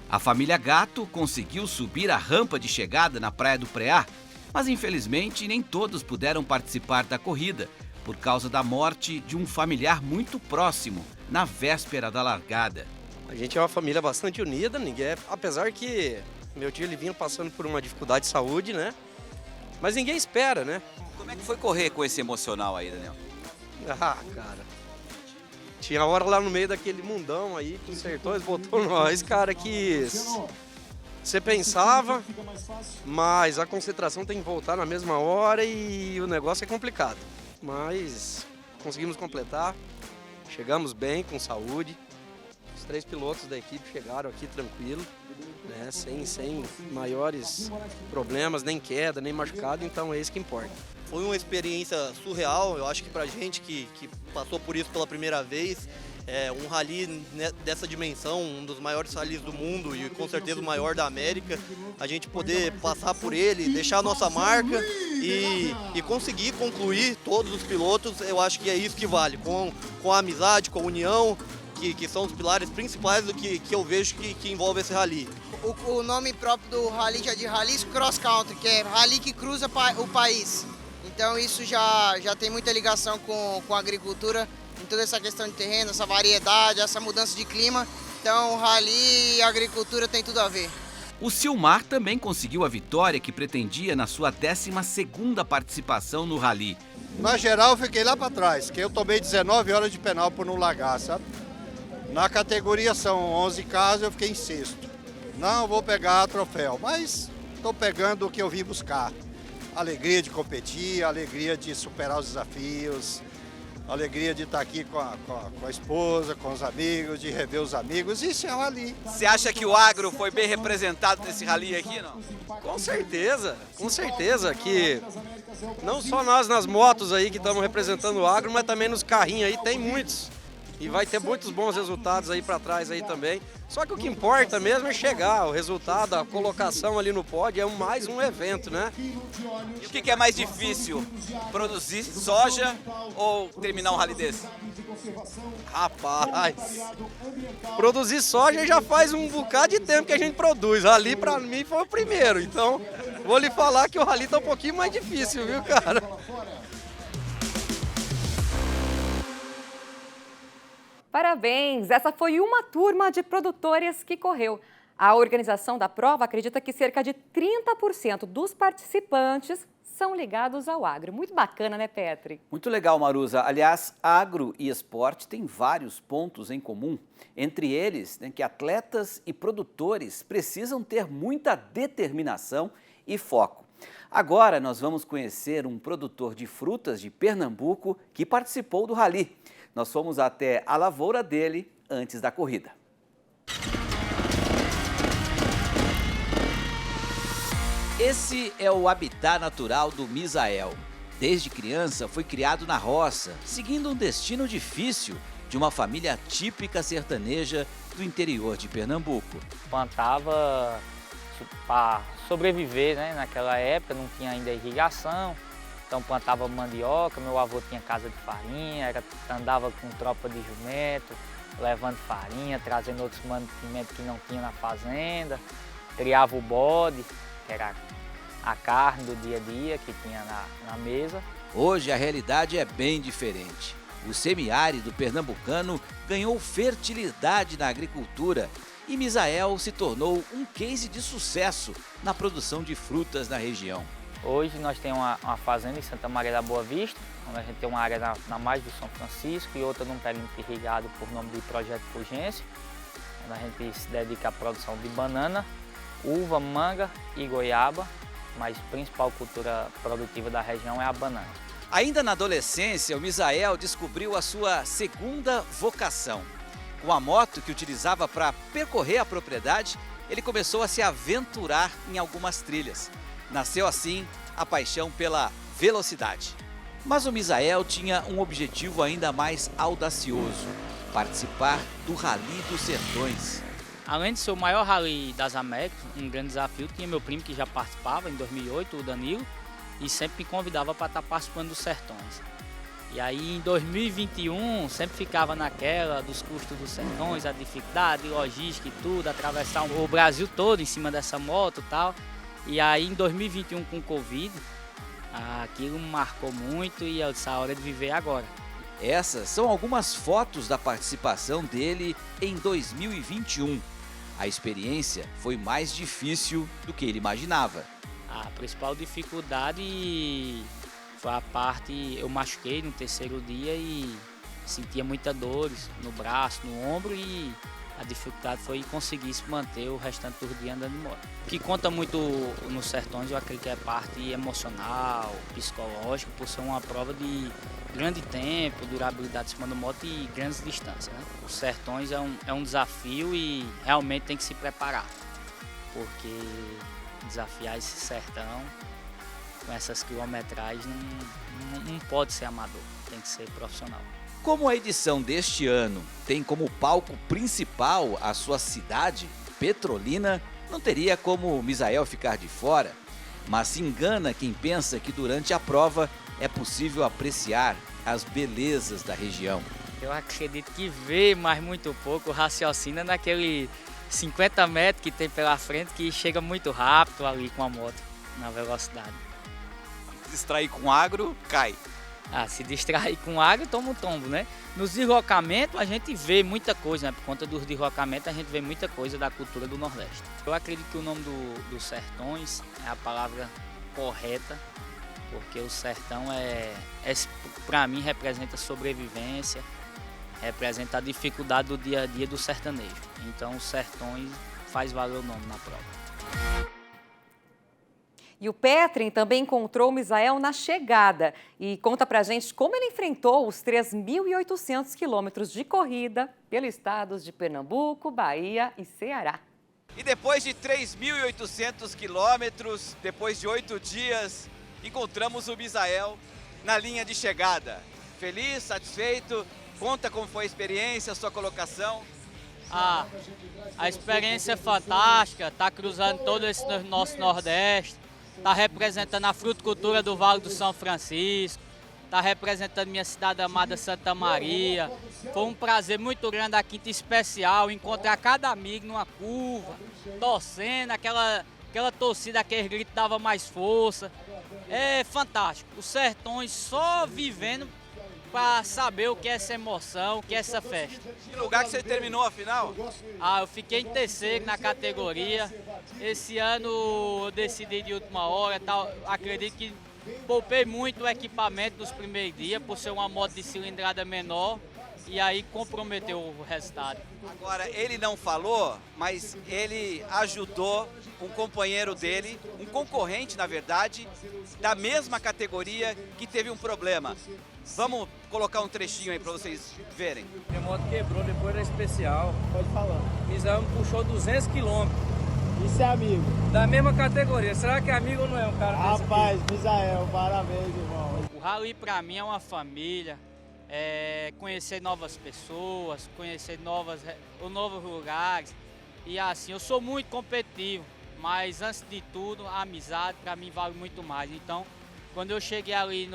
B: A família Gato conseguiu subir a rampa de chegada na Praia do Preá, mas infelizmente nem todos puderam participar da corrida, por causa da morte de um familiar muito próximo, na véspera da largada.
C: A gente é uma família bastante unida, apesar que meu tio ele vinha passando por uma dificuldade de saúde, né? Mas ninguém espera, né?
B: Como é que foi correr com esse emocional aí, Daniel?
C: Ah, cara. Tinha hora lá no meio daquele mundão aí, que os Sertões botou nós, cara, que você pensava, mas a concentração tem que voltar na mesma hora e o negócio é complicado. Mas conseguimos completar, chegamos bem, com saúde. Os 3 pilotos da equipe chegaram aqui tranquilo, né, sem maiores problemas, nem queda, nem machucado, então é isso que importa.
D: Foi uma experiência surreal, eu acho que pra gente que passou por isso pela primeira vez, um rally dessa dimensão, um dos maiores rallies do mundo e com certeza o maior da América, a gente poder passar por ele, deixar a nossa marca e conseguir concluir todos os pilotos, eu acho que é isso que vale, com a amizade, com a união, que são os pilares principais do que eu vejo que envolve esse rally.
E: O nome próprio do rally já de rally cross country, que é rally que cruza o país. Então isso já tem muita ligação com a agricultura, em toda essa questão de terreno, essa variedade, essa mudança de clima. Então rally e agricultura tem tudo a ver.
B: O Silmar também conseguiu a vitória que pretendia na sua 12ª participação no rally.
F: Na geral eu fiquei lá para trás, que eu tomei 19 horas de penal por não largar, sabe? Na categoria são 11 carros, eu fiquei em 6º. Não vou pegar troféu, mas estou pegando o que eu vim buscar. Alegria de competir, alegria de superar os desafios, alegria de estar aqui com a esposa, com os amigos, de rever os amigos. Isso é um rally.
B: Você acha que o agro foi bem representado nesse rally aqui, não?
C: Com certeza que não só nós nas motos aí que estamos representando o agro, mas também nos carrinhos aí tem muitos. E vai ter muitos bons resultados aí para trás aí também. Só que o que importa mesmo é chegar, o resultado, a colocação ali no pódio é mais um evento, né?
B: E o que é mais difícil? Produzir soja ou terminar um rally desse?
C: Rapaz, produzir soja já faz um bocado de tempo que a gente produz. Rally para mim foi o primeiro, então vou lhe falar que o rally tá um pouquinho mais difícil, viu, cara?
A: Parabéns! Essa foi uma turma de produtores que correu. A organização da prova acredita que cerca de 30% dos participantes são ligados ao agro. Muito bacana, né, Petri?
T: Muito legal, Maruza. Aliás, agro e esporte têm vários pontos em comum. Entre eles, que atletas e produtores precisam ter muita determinação e foco. Agora nós vamos conhecer um produtor de frutas de Pernambuco que participou do rally. Nós fomos até a lavoura dele antes da corrida.
B: Esse é o habitat natural do Misael. Desde criança foi criado na roça, seguindo um destino difícil de uma família típica sertaneja do interior de Pernambuco.
Y: Plantava para sobreviver, né? Naquela época não tinha ainda irrigação. Então plantava mandioca, meu avô tinha casa de farinha, andava com tropa de jumento, levando farinha, trazendo outros mantimentos que não tinha na fazenda, criava o bode, que era a carne do dia a dia que tinha na mesa.
B: Hoje a realidade é bem diferente. O semiárido pernambucano ganhou fertilidade na agricultura e Misael se tornou um case de sucesso na produção de frutas na região.
Y: Hoje nós temos uma fazenda em Santa Maria da Boa Vista, onde a gente tem uma área na margem do São Francisco e outra num perímetro irrigado por nome de Projeto Fulgêncio, onde a gente se dedica à produção de banana, uva, manga e goiaba, mas a principal cultura produtiva da região é a banana.
B: Ainda na adolescência, o Misael descobriu a sua segunda vocação. Com a moto que utilizava para percorrer a propriedade, ele começou a se aventurar em algumas trilhas. Nasceu assim a paixão pela velocidade. Mas o Misael tinha um objetivo ainda mais audacioso: participar do Rally dos Sertões.
Y: Além de ser o maior rally das Américas, um grande desafio, tinha meu primo que já participava em 2008, o Danilo, e sempre me convidava para estar participando dos Sertões. E aí em 2021 sempre ficava naquela dos custos dos Sertões, a dificuldade, logística e tudo, atravessar o Brasil todo em cima dessa moto e tal. E aí em 2021 com o Covid, aquilo me marcou muito e eu disse, a hora de viver agora.
B: Essas são algumas fotos da participação dele em 2021. A experiência foi mais difícil do que ele imaginava.
Y: A principal dificuldade foi a parte, eu machuquei no terceiro dia e sentia muita dores no braço, no ombro, e a dificuldade foi conseguir se manter o restante do dia andando de moto. O que conta muito nos Sertões, eu acredito que é a parte emocional, psicológica, por ser uma prova de grande tempo, durabilidade em cima da moto e grandes distâncias, né? Os Sertões é um desafio e realmente tem que se preparar, porque desafiar esse sertão com essas quilometragens não pode ser amador, tem que ser profissional.
B: Como a edição deste ano tem como palco principal a sua cidade, Petrolina, não teria como Misael ficar de fora, mas se engana quem pensa que durante a prova é possível apreciar as belezas da região.
Y: Eu acredito que vê, mas muito pouco, raciocina naquele 50 metros que tem pela frente, que chega muito rápido ali com a moto, na velocidade.
B: Se distrair com agro, cai.
Y: Se distrair com água, toma um tombo, né? Nos deslocamentos a gente vê muita coisa, né? Por conta dos deslocamentos a gente vê muita coisa da cultura do Nordeste. Eu acredito que o nome dos Sertões é a palavra correta, porque o sertão para mim representa sobrevivência, representa a dificuldade do dia a dia do sertanejo. Então os Sertões faz valer o nome na prova.
A: E o Petrin também encontrou o Misael na chegada e conta pra gente como ele enfrentou os 3.800 quilômetros de corrida pelos estados de Pernambuco, Bahia e Ceará.
B: E depois de 3.800 quilômetros, depois de 8 dias, encontramos o Misael na linha de chegada. Feliz, satisfeito? Conta como foi a experiência, a sua colocação.
Y: A experiência é fantástica, tá cruzando todo esse nosso Nordeste. Está representando a fruticultura do Vale do São Francisco, está representando minha cidade amada Santa Maria. Foi um prazer muito grande, a Quinta Especial, encontrar cada amigo numa curva, torcendo, aquela torcida, aquele grito dava mais força. É fantástico, os Sertões só vivendo para saber o que é essa emoção, o que é essa festa.
B: Que lugar que você terminou a final?
Y: Eu fiquei em terceiro na categoria. Esse ano eu decidi de última hora, acredito que poupei muito o equipamento dos primeiros dias, por ser uma moto de cilindrada menor, e aí comprometeu o resultado.
B: Agora, ele não falou, mas ele ajudou um companheiro dele, um concorrente, na verdade, da mesma categoria que teve um problema. Vamos colocar um trechinho aí para vocês verem.
G: Minha moto quebrou depois da especial. Pode falar. Misael me puxou 200 quilômetros. Isso é amigo? Da mesma categoria. Será que é amigo ou não é um cara? Rapaz, Misael, parabéns, irmão.
Y: O rally para mim é uma família. Conhecer novas pessoas, conhecer novos lugares. E assim, eu sou muito competitivo, mas antes de tudo, a amizade para mim vale muito mais. Então, quando eu cheguei ali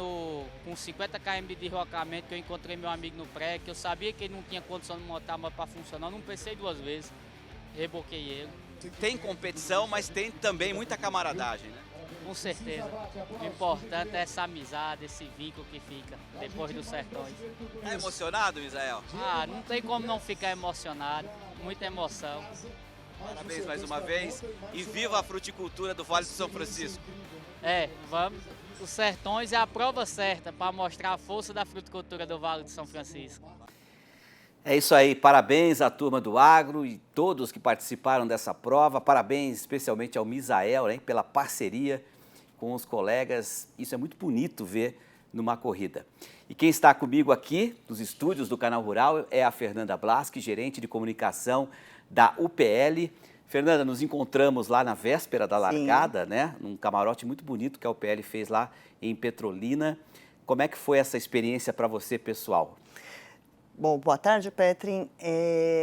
Y: com 50 km de deslocamento, que eu encontrei meu amigo no pré, que eu sabia que ele não tinha condição de montar a moto para funcionar, eu não pensei duas vezes, reboquei ele.
B: Tem competição, mas tem também muita camaradagem, né?
Y: Com certeza. O importante é essa amizade, esse vínculo que fica depois dos Sertões.
B: Tá emocionado, Misael?
Y: Não tem como não ficar emocionado, muita emoção.
B: Parabéns mais uma vez e viva a fruticultura do Vale do São Francisco.
Y: Vamos. Os Sertões é a prova certa para mostrar a força da fruticultura do Vale do São Francisco.
T: É isso aí, parabéns à turma do Agro e todos que participaram dessa prova, parabéns especialmente ao Misael, né, pela parceria com os colegas, isso é muito bonito ver numa corrida. E quem está comigo aqui nos estúdios do Canal Rural é a Fernanda Blaschi, gerente de comunicação da UPL. Fernanda, nos encontramos lá na véspera da largada, né, num camarote muito bonito que a UPL fez lá em Petrolina. Como é que foi essa experiência para você, pessoal?
I: Bom, boa tarde, Petrin.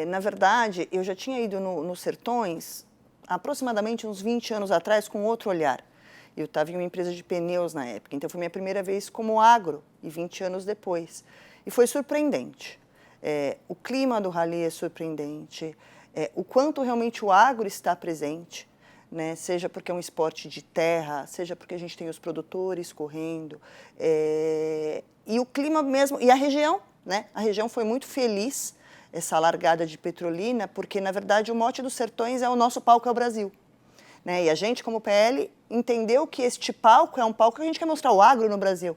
I: Na verdade, eu já tinha ido nos Sertões aproximadamente uns 20 anos atrás com outro olhar. Eu estava em uma empresa de pneus na época, então foi minha primeira vez como agro, e 20 anos depois. E foi surpreendente. O clima do rally é surpreendente, o quanto realmente o agro está presente, né? Seja porque é um esporte de terra, seja porque a gente tem os produtores correndo, e o clima mesmo, e a região, né? A região foi muito feliz, essa largada de Petrolina, porque, na verdade, o mote dos Sertões é o nosso palco é o Brasil. Né? E a gente, como PL, entendeu que este palco é um palco que a gente quer mostrar o agro no Brasil,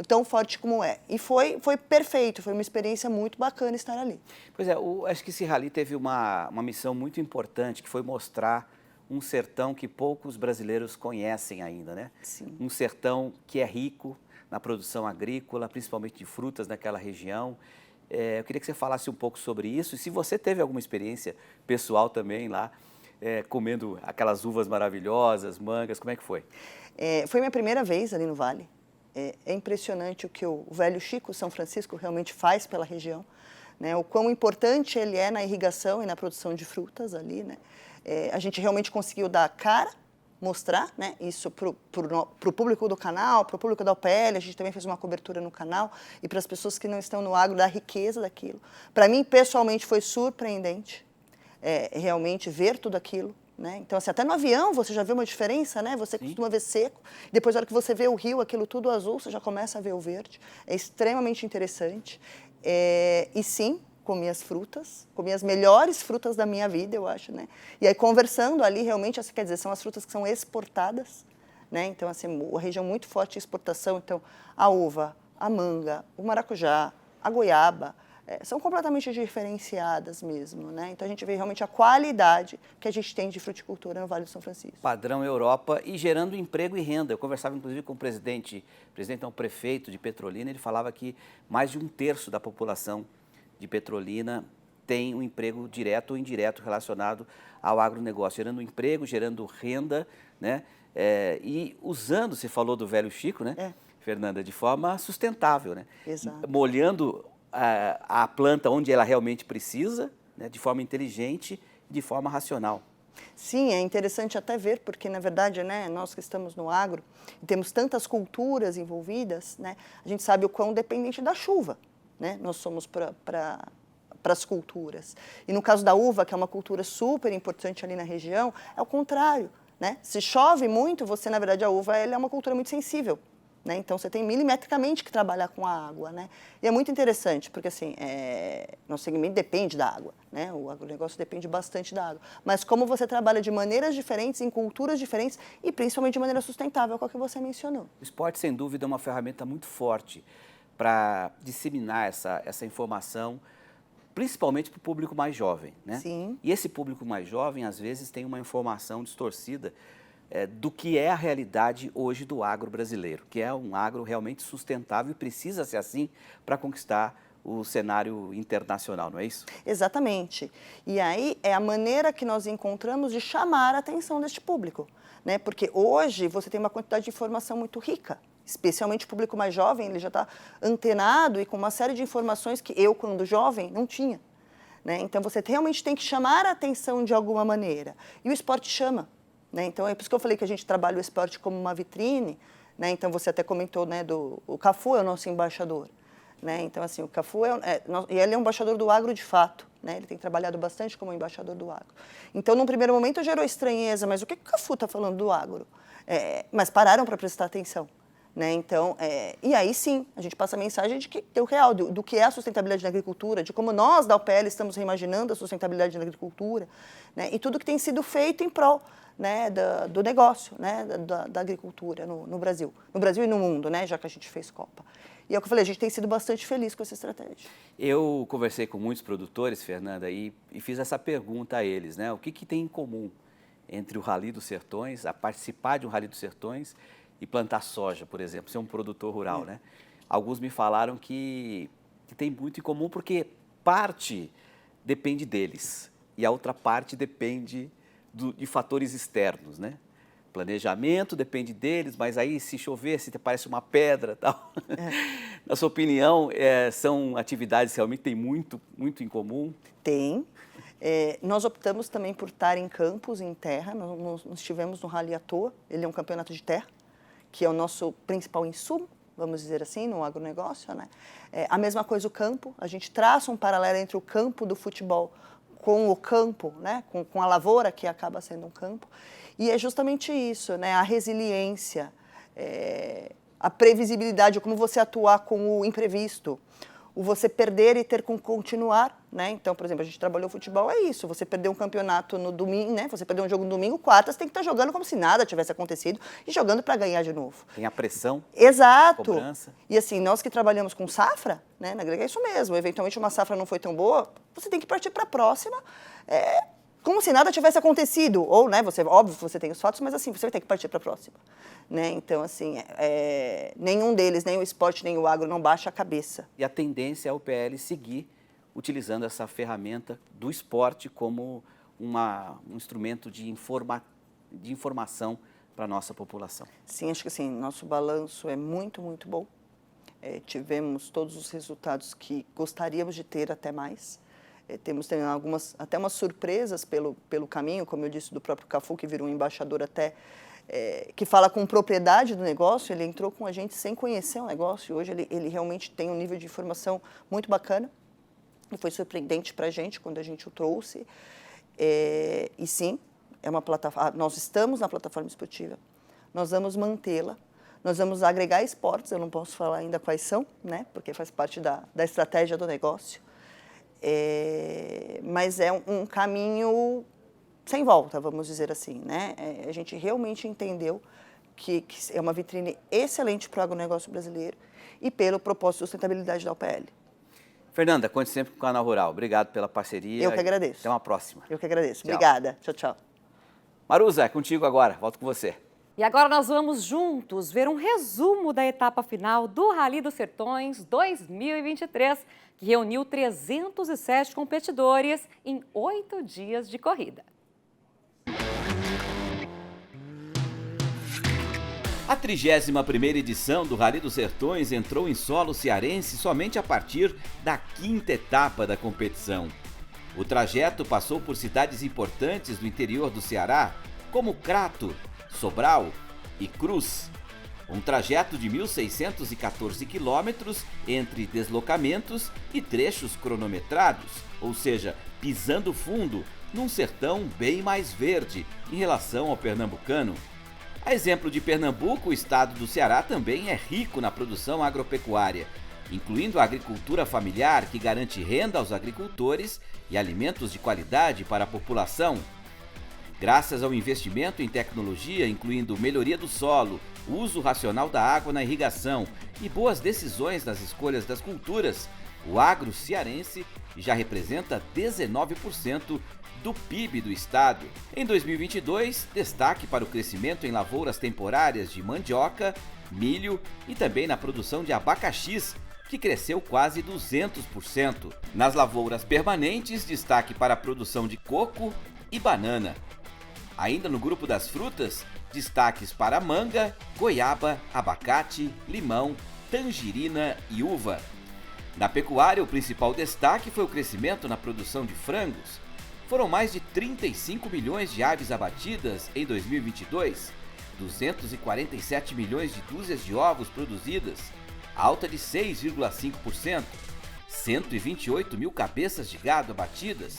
I: tão forte como é. E foi perfeito, foi uma experiência muito bacana estar ali.
T: Pois é, acho que esse rally teve uma missão muito importante, que foi mostrar um sertão que poucos brasileiros conhecem ainda, né?
I: Sim.
T: Um sertão que é rico na produção agrícola, principalmente de frutas naquela região. Eu queria que você falasse um pouco sobre isso, e se você teve alguma experiência pessoal também lá, comendo aquelas uvas maravilhosas, mangas, como é que foi?
I: Foi minha primeira vez ali no Vale. É impressionante o que o velho Chico São Francisco realmente faz pela região, né? O quão importante ele é na irrigação e na produção de frutas ali, né? A gente realmente conseguiu dar a cara, mostrar, né, isso para o público do canal, para o público da UPL, a gente também fez uma cobertura no canal, e para as pessoas que não estão no agro, da riqueza daquilo. Para mim, pessoalmente, foi surpreendente, realmente, ver tudo aquilo. Né? Então, assim, até no avião você já vê uma diferença, né? Você costuma ver seco, depois, na hora que você vê o rio, aquilo tudo azul, você já começa a ver o verde. É extremamente interessante. E sim, comi as frutas, comi as melhores frutas da minha vida, eu acho, né? E aí, conversando ali, realmente, assim, quer dizer, são as frutas que são exportadas, né? Então, assim, uma região muito forte de exportação. Então, a uva, a manga, o maracujá, a goiaba, são completamente diferenciadas mesmo, né? Então, a gente vê realmente a qualidade que a gente tem de fruticultura no Vale do São Francisco.
T: Padrão Europa e gerando emprego e renda. Eu conversava, inclusive, com o prefeito de Petrolina, ele falava que mais de 1/3 da população de Petrolina tem um emprego direto ou indireto relacionado ao agronegócio, gerando emprego, gerando renda, né? E usando, você falou do velho Chico, né, Fernanda, de forma sustentável, né?
I: Exato.
T: Molhando a planta onde ela realmente precisa, né, de forma inteligente e de forma racional.
I: Sim, é interessante até ver, porque, na verdade, né, nós que estamos no agro e temos tantas culturas envolvidas, né, a gente sabe o quão dependente da chuva, né, nós somos para as culturas. E no caso da uva, que é uma cultura super importante ali na região, é o contrário. Né? Se chove muito, na verdade, a uva ela é uma cultura muito sensível. Né? Então, você tem milimetricamente que trabalhar com a água. Né? E é muito interessante, porque assim, nosso segmento depende da água. Né? O agronegócio depende bastante da água. Mas como você trabalha de maneiras diferentes, em culturas diferentes, e principalmente de maneira sustentável, qual que você mencionou.
T: O esporte, sem dúvida, é uma ferramenta muito forte para disseminar essa informação, principalmente para o público mais jovem. Né?
I: Sim.
T: E esse público mais jovem, às vezes, tem uma informação distorcida do que é a realidade hoje do agro brasileiro, que é um agro realmente sustentável e precisa ser assim para conquistar o cenário internacional, não é isso?
I: Exatamente. E aí é a maneira que nós encontramos de chamar a atenção deste público, né? Porque hoje você tem uma quantidade de informação muito rica, especialmente o público mais jovem, ele já está antenado e com uma série de informações que eu, quando jovem, não tinha. Né? Então você realmente tem que chamar a atenção de alguma maneira. E o esporte chama. Né? Então, é por isso que eu falei que a gente trabalha o esporte como uma vitrine, né? Então, você até comentou, né, o Cafu é o nosso embaixador. Né? Então, assim, o Cafu e ele é um embaixador do agro de fato. Né? Ele tem trabalhado bastante como embaixador do agro. Então, num primeiro momento, gerou estranheza, mas o que o Cafu está falando do agro? Mas pararam para prestar atenção. Né? Então, e aí sim, a gente passa a mensagem de que o real, do que é a sustentabilidade na agricultura, de como nós da UPL estamos reimaginando a sustentabilidade na agricultura, né? E tudo que tem sido feito em prol, né, do negócio, né, da agricultura no Brasil e no mundo, né, já que a gente fez Copa. E é o que eu falei, a gente tem sido bastante feliz com essa estratégia.
T: Eu conversei com muitos produtores, Fernanda, e fiz essa pergunta a eles, né, o que tem em comum entre o Rally dos Sertões, a participar de um Rally dos Sertões e plantar soja, por exemplo, ser um produtor rural, né? Alguns me falaram que tem muito em comum porque parte depende deles e a outra parte depende de fatores externos, né? Planejamento depende deles, mas aí se chover, se parece uma pedra, tal. Na sua opinião, são atividades que realmente têm muito em comum?
I: Tem. Nós optamos também por estar em campos, em terra. Nós estivemos no Rally à Toa, ele é um campeonato de terra, que é o nosso principal insumo, vamos dizer assim, no agronegócio, né? A mesma coisa o campo, a gente traça um paralelo entre o campo do futebol com o campo, né? Com a lavoura, que acaba sendo um campo. E é justamente isso, né? A resiliência, a previsibilidade, como você atuar com o imprevisto, o você perder e ter que continuar, né? Então, por exemplo, a gente trabalhou futebol, é isso, você perdeu um campeonato no domingo, né? Você perdeu um jogo no domingo, quarta, você tem que estar jogando como se nada tivesse acontecido e jogando para ganhar de novo.
T: Tem a pressão.
I: Exato.
T: A cobrança.
I: E assim, nós que trabalhamos com safra, né? Na grega é isso mesmo, eventualmente uma safra não foi tão boa, você tem que partir para a próxima, como se nada tivesse acontecido. Ou, né, óbvio, você tem os fatos, mas assim, você vai ter que partir para a próxima. Né? Então, assim, nenhum deles, nem o esporte, nem o agro, não baixa a cabeça.
T: E a tendência é a UPL seguir utilizando essa ferramenta do esporte como um instrumento de informação para a nossa população.
I: Sim, acho que assim, nosso balanço é muito, muito bom. Tivemos todos os resultados que gostaríamos de ter, até mais. Temos até umas surpresas pelo caminho, como eu disse, do próprio Cafu, que virou um embaixador até, que fala com propriedade do negócio. Ele entrou com a gente sem conhecer o negócio. Hoje ele realmente tem um nível de informação muito bacana. E foi surpreendente para a gente quando a gente o trouxe. E sim, é uma plataforma, nós estamos na plataforma esportiva. Nós vamos mantê-la. Nós vamos agregar esportes, eu não posso falar ainda quais são, né? Porque faz parte da estratégia do negócio. Mas é um caminho sem volta, vamos dizer assim, né? A gente realmente entendeu que é uma vitrine excelente para o agronegócio brasileiro e pelo propósito de sustentabilidade da UPL.
T: Fernanda, conte sempre com o Canal Rural. Obrigado pela parceria.
I: Eu que agradeço.
T: Até uma próxima.
I: Eu que agradeço.
T: Tchau.
I: Obrigada. Tchau, tchau.
T: Maruza, é contigo agora. Volto com você.
A: E agora nós vamos juntos ver um resumo da etapa final do Rally dos Sertões 2023, que reuniu 307 competidores em 8 dias de corrida.
B: A 31ª edição do Rally dos Sertões entrou em solo cearense somente a partir da 5ª etapa da competição. O trajeto passou por cidades importantes do interior do Ceará, como Crato, Sobral e Cruz. Um trajeto de 1.614 quilômetros entre deslocamentos e trechos cronometrados, ou seja, pisando fundo num sertão bem mais verde em relação ao pernambucano. A exemplo de Pernambuco, o estado do Ceará também é rico na produção agropecuária, incluindo a agricultura familiar, que garante renda aos agricultores e alimentos de qualidade para a população. Graças ao investimento em tecnologia, incluindo melhoria do solo, uso racional da água na irrigação e boas decisões nas escolhas das culturas, o agro cearense já representa 19% do PIB do estado. Em 2022, destaque para o crescimento em lavouras temporárias de mandioca, milho e também na produção de abacaxis, que cresceu quase 200%. Nas lavouras permanentes, destaque para a produção de coco e banana. Ainda no grupo das frutas, destaques para manga, goiaba, abacate, limão, tangerina e uva. Na pecuária, o principal destaque foi o crescimento na produção de frangos. Foram mais de 35 milhões de aves abatidas em 2022, 247 milhões de dúzias de ovos produzidas, alta de 6,5%, 128 mil cabeças de gado abatidas,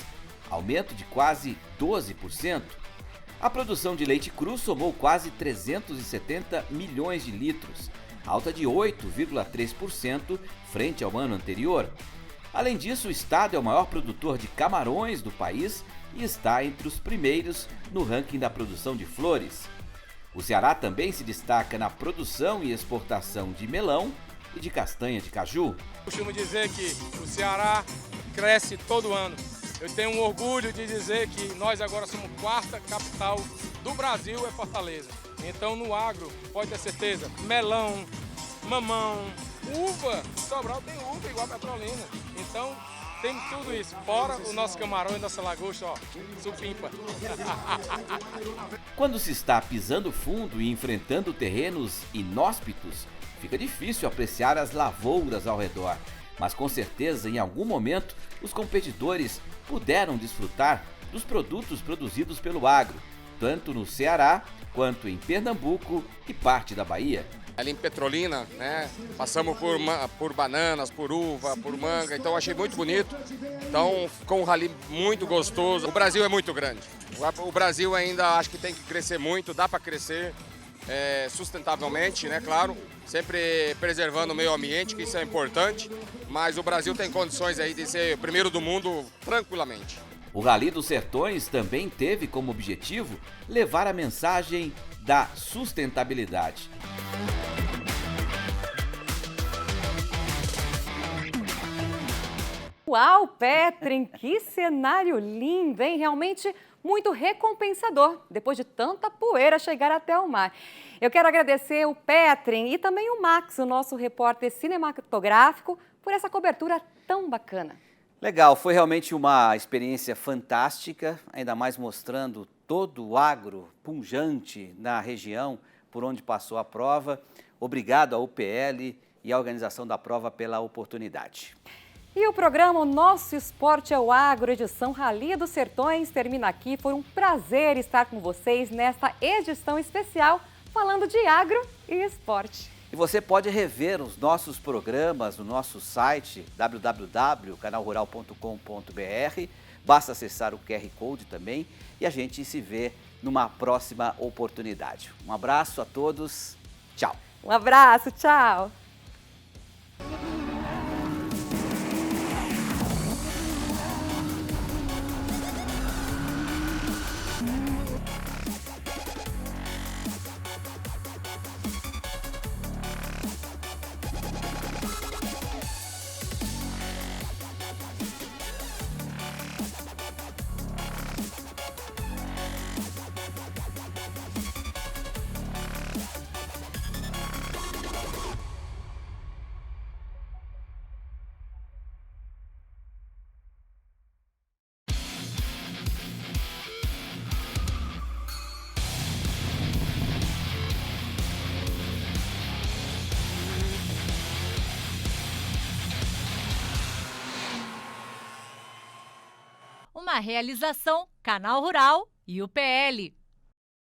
B: aumento de quase 12%. A produção de leite cru somou quase 370 milhões de litros, alta de 8,3% frente ao ano anterior. Além disso, o estado é o maior produtor de camarões do país e está entre os primeiros no ranking da produção de flores. O Ceará também se destaca na produção e exportação de melão e de castanha de caju.
G: Costumo dizer que o Ceará cresce todo ano. Eu tenho um orgulho de dizer que nós agora somos a 4ª capital do Brasil, é Fortaleza. Então no agro, pode ter certeza, melão, mamão, uva, Sobral tem uva igual a Petrolina. Então tem tudo isso, fora o nosso camarão e nossa lagosta, ó, supimpa.
B: Quando se está pisando fundo e enfrentando terrenos inóspitos, fica difícil apreciar as lavouras ao redor.
T: Mas com certeza, em algum momento, os competidores puderam desfrutar dos produtos produzidos pelo agro, tanto no Ceará quanto em Pernambuco e parte da Bahia.
H: Ali em Petrolina, né, passamos por bananas, por uva, por manga, então achei muito bonito. Então ficou um rally muito gostoso. O Brasil é muito grande. O Brasil ainda acho que tem que crescer muito, dá para crescer sustentavelmente, né, claro, sempre preservando o meio ambiente, que isso é importante, mas o Brasil tem condições aí de ser o primeiro do mundo tranquilamente.
T: O Rally dos Sertões também teve como objetivo levar a mensagem da sustentabilidade.
A: Uau, Petrin, que cenário lindo, hein? Realmente muito recompensador, depois de tanta poeira chegar até o mar. Eu quero agradecer o Petrin e também o Max, o nosso repórter cinematográfico, por essa cobertura tão bacana.
T: Legal, foi realmente uma experiência fantástica, ainda mais mostrando todo o agro pujante na região por onde passou a prova. Obrigado à UPL e à organização da prova pela oportunidade.
A: E o programa O Nosso Esporte é o Agro, edição Rally dos Sertões, termina aqui. Foi um prazer estar com vocês nesta edição especial falando de agro e esporte.
T: E você pode rever os nossos programas no nosso site www.canalrural.com.br. Basta acessar o QR Code também e a gente se vê numa próxima oportunidade. Um abraço a todos, tchau.
A: Um abraço, tchau.
J: Uma realização Canal Rural e UPL.